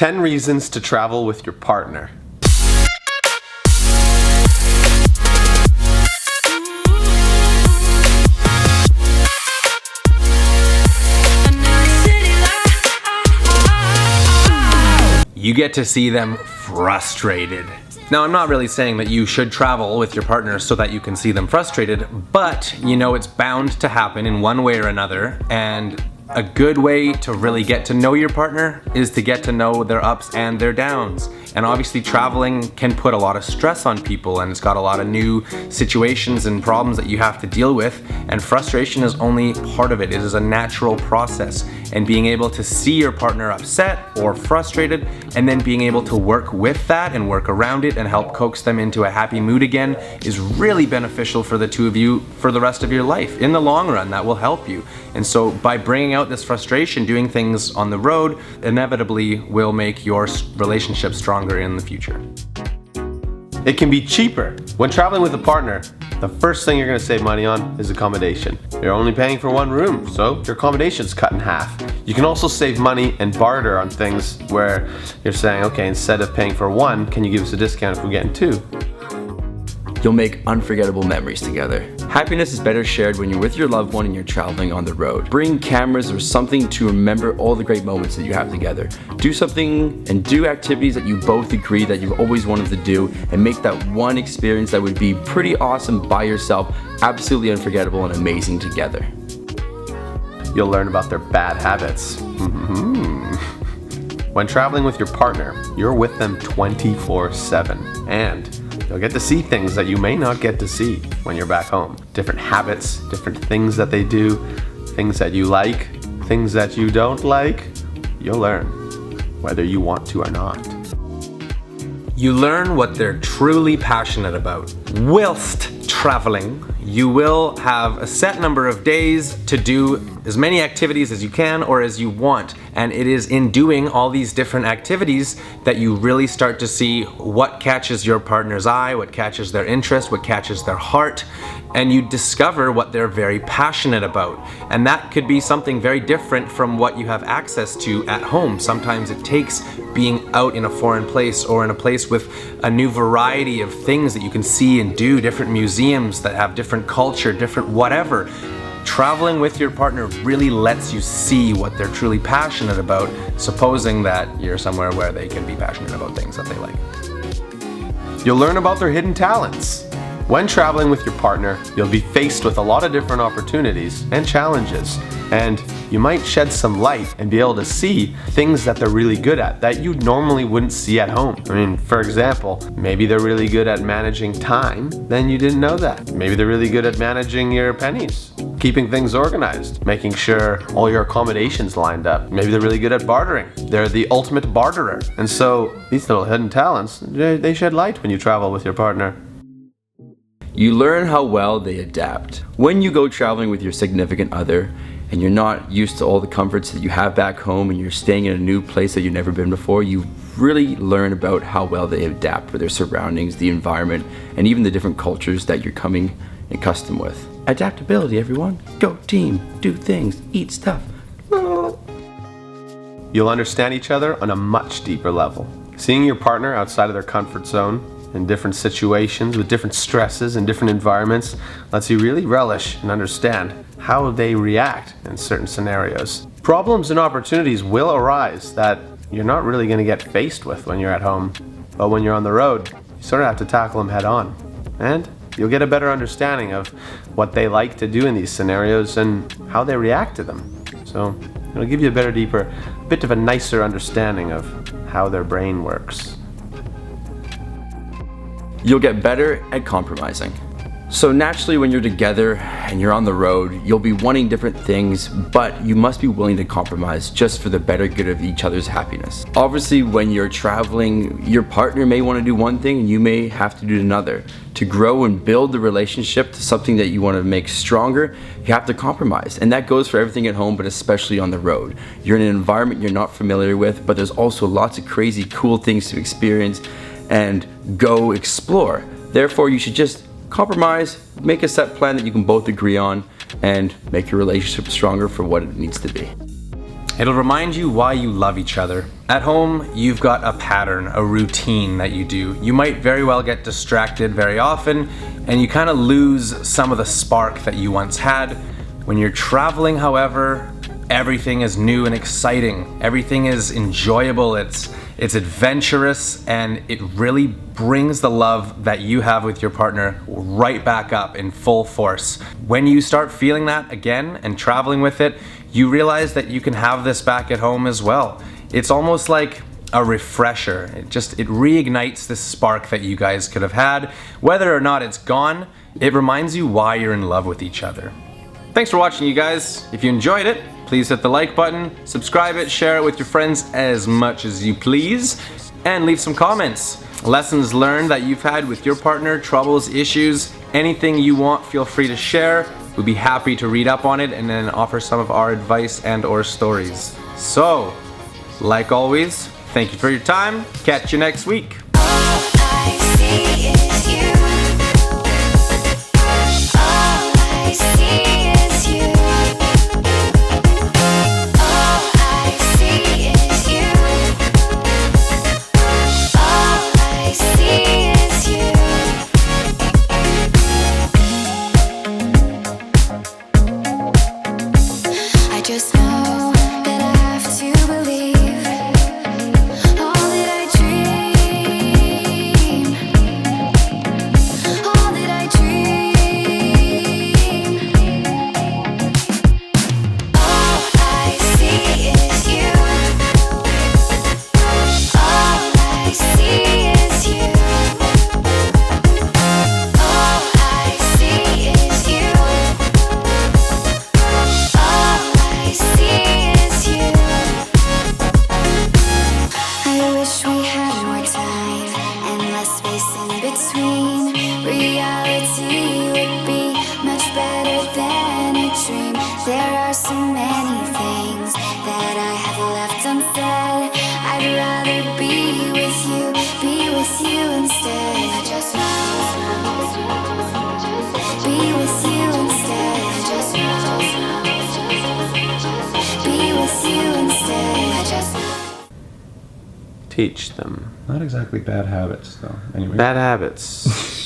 10 reasons to travel with your partner. You get to see them frustrated. Now, I'm not really saying that you should travel with your partner so that you can see them frustrated, but you know it's bound to happen in one way or another, and a good way to really get to know your partner is to get to know their ups and their downs. And obviously traveling can put a lot of stress on people, and it's got a lot of new situations and problems that you have to deal with, and frustration is only part of it. It is a natural process, and being able to see your partner upset or frustrated and then being able to work with that and work around it and help coax them into a happy mood again is really beneficial for the two of you for the rest of your life. In the long run, that will help you. And so by bringing out this frustration, doing things on the road inevitably will make your relationship stronger in the future. It can be cheaper. When traveling with a partner, the first thing you're going to save money on is accommodation. You're only paying for one room, so your accommodation's cut in half. You can also save money and barter on things where you're saying, okay, instead of paying for one, can you give us a discount if we're getting two? You'll make unforgettable memories together. Happiness is better shared when you're with your loved one and you're traveling on the road. Bring cameras or something to remember all the great moments that you have together. Do something and do activities that you both agree that you've always wanted to do, and make that one experience that would be pretty awesome by yourself absolutely unforgettable and amazing together. You'll learn about their bad habits. When traveling with your partner, you're with them 24/7, and you'll get to see things that you may not get to see when you're back home. Different habits, different things that they do, things that you like, things that you don't like. You'll learn, whether you want to or not. You learn what they're truly passionate about. Whilst traveling, you will have a set number of days to do as many activities as you can or as you want. And it is in doing all these different activities that you really start to see what catches your partner's eye, what catches their interest, what catches their heart, and you discover what they're very passionate about. And that could be something very different from what you have access to at home. Sometimes it takes being out in a foreign place or in a place with a new variety of things that you can see and do, different museums that have different culture, different whatever. Traveling with your partner really lets you see what they're truly passionate about, supposing that you're somewhere where they can be passionate about things that they like. You'll learn about their hidden talents. When traveling with your partner, you'll be faced with a lot of different opportunities and challenges, and you might shed some light and be able to see things that they're really good at that you normally wouldn't see at home. I mean, for example, maybe they're really good at managing time, then you didn't know that. Maybe they're really good at managing your pennies, keeping things organized, making sure all your accommodations lined up. Maybe they're really good at bartering. They're the ultimate barterer. And so these little hidden talents, they shed light when you travel with your partner. You learn how well they adapt. When you go traveling with your significant other and you're not used to all the comforts that you have back home and you're staying in a new place that you've never been before, you really learn about how well they adapt with their surroundings, the environment, and even the different cultures that you're coming accustomed with. Adaptability, everyone. Go team, do things, eat stuff. You'll understand each other on a much deeper level. Seeing your partner outside of their comfort zone in different situations with different stresses and different environments lets you really relish and understand how they react in certain scenarios. Problems and opportunities will arise that you're not really going to get faced with when you're at home, but when you're on the road, you sort of have to tackle them head on. And you'll get a better understanding of what they like to do in these scenarios and how they react to them. So it'll give you a better, deeper, bit of a nicer understanding of how their brain works. You'll get better at compromising. So naturally, when you're together and you're on the road, you'll be wanting different things, but you must be willing to compromise just for the better good of each other's happiness. Obviously, when you're traveling, your partner may want to do one thing and you may have to do another. To grow and build the relationship to something that you want to make stronger, you have to compromise. And that goes for everything at home, but especially on the road. You're in an environment you're not familiar with, but there's also lots of crazy, cool things to experience and go explore. Therefore, you should just compromise, make a set plan that you can both agree on, and make your relationship stronger for what it needs to be. It'll remind you why you love each other. At home, you've got a pattern, a routine that you do. You might very well get distracted very often, and you kind of lose some of the spark that you once had. When you're traveling, however, everything is new and exciting. Everything is enjoyable, it's adventurous, and it really brings the love that you have with your partner right back up in full force. When you start feeling that again and traveling with it, you realize that you can have this back at home as well. It's almost like a refresher. It reignites this spark that you guys could have had. Whether or not it's gone, it reminds you why you're in love with each other. Thanks for watching, you guys. If you enjoyed it, please hit the like button, subscribe it, share it with your friends as much as you please, and leave some comments. Lessons learned that you've had with your partner, troubles, issues, anything you want, feel free to share. We'd be happy to read up on it and then offer some of our advice and or stories. So, like always, thank you for your time. Catch you next week. All I see is you. All I see is you. All I see is you. All I see is you. I just know that I have to believe all that I dream, all that I dream. All I see is you. All I see is you. All I see is you. All I see is you. I wish we had more time and less space in between. Reality would be much better than a dream. There are so many things that I have left unsaid. I'd rather be with you instead. I just be with you instead. I just be with you instead. I just Teach them. Not exactly bad habits, though. Anyway. Bad habits.